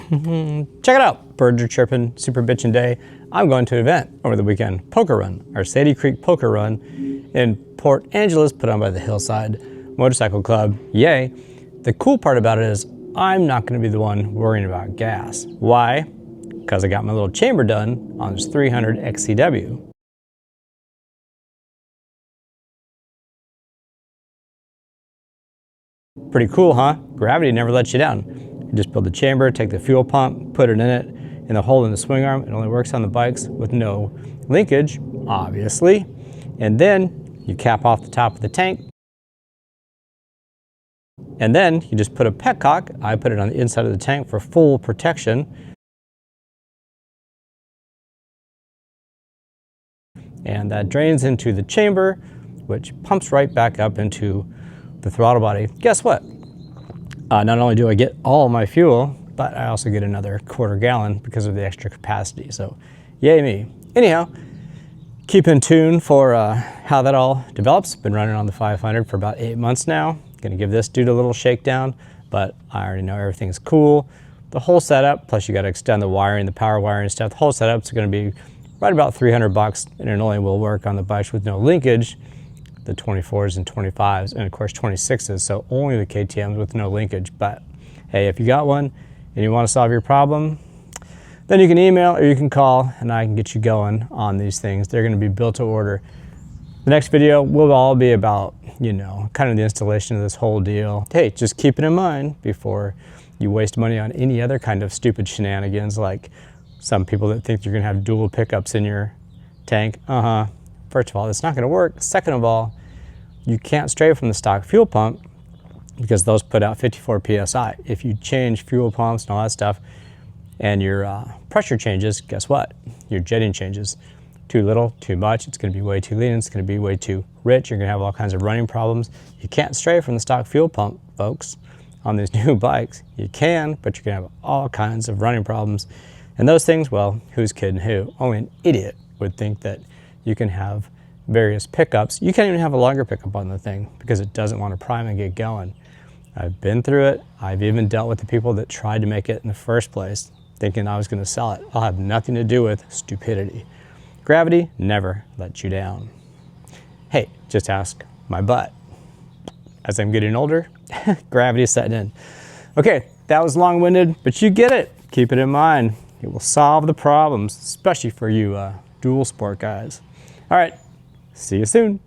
Check it out, birds are chirping, super bitchin' day. I'm going to an event over the weekend, Poker Run, our Sadie Creek Poker Run in Port Angeles, put on by the Hillside Motorcycle Club. Yay. The cool part about it is I'm not going to be the one worrying about gas. Why? Because I got my little chamber done on this 300 XCW. Pretty cool, huh? Gravity never lets you down. You just build the chamber, take the fuel pump, put it in it, and the hole in the swing arm. It only works on the bikes with no linkage, obviously. And then you cap off the top of the tank. And then you just put a petcock. I put it on the inside of the tank for full protection. And that drains into the chamber, which pumps right back up into the throttle body. Guess what? Not only do I get all my fuel, but I also get another quarter gallon because of the extra capacity. So yay me. Anyhow, keep in tune for how that all develops. Been running on the 500 for about 8 months now. Gonna give this dude a little shakedown, but I already know everything's cool. The whole setup, plus you gotta extend the wiring, the power wiring and stuff. The whole setup's gonna be right about 300 bucks, and it only will work on the bikes with no linkage, the 24s and 25s, and of course 26s, so only the KTMs with no linkage. But hey, if you got one and you want to solve your problem, then you can email or you can call and I can get you going on these things. They're going to be built to order. The next video will all be about, you know, kind of the installation of this whole deal. Hey, just keep it in mind before you waste money on any other kind of stupid shenanigans, like some people that think you're going to have dual pickups in your tank. First of all, it's not going to work. Second of all, you can't stray from the stock fuel pump because those put out 54 PSI. If you change fuel pumps and all that stuff and your pressure changes, guess what? Your jetting changes. Too little, too much, it's going to be way too lean, it's going to be way too rich, you're going to have all kinds of running problems. You can't stray from the stock fuel pump, folks, on these new bikes. You can, but you're going to have all kinds of running problems. And those things, well, who's kidding who? Only an idiot would think that you can have various pickups. You can't even have a longer pickup on the thing because it doesn't want to prime and get going. I've been through it. I've even dealt with the people that tried to make it in the first place, thinking I was going to sell it. I'll have nothing to do with stupidity. Gravity never lets you down. Hey, just ask my butt. As I'm getting older, gravity is setting in. Okay, that was long-winded, but you get it. Keep it in mind. It will solve the problems, especially for you dual sport guys. All right, see you soon.